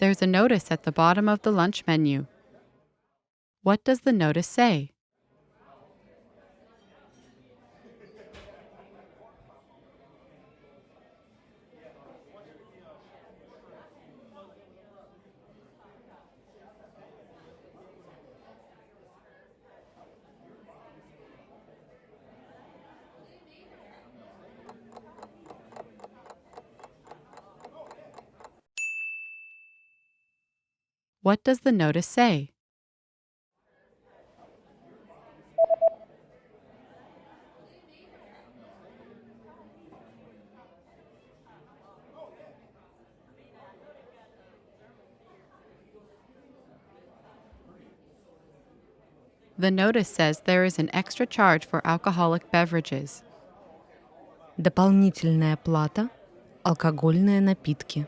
There's a notice at the bottom of the lunch menu. What does the notice say? What does the notice say? The notice says there is an extra charge for alcoholic beverages. Дополнительная плата. Алкогольные напитки.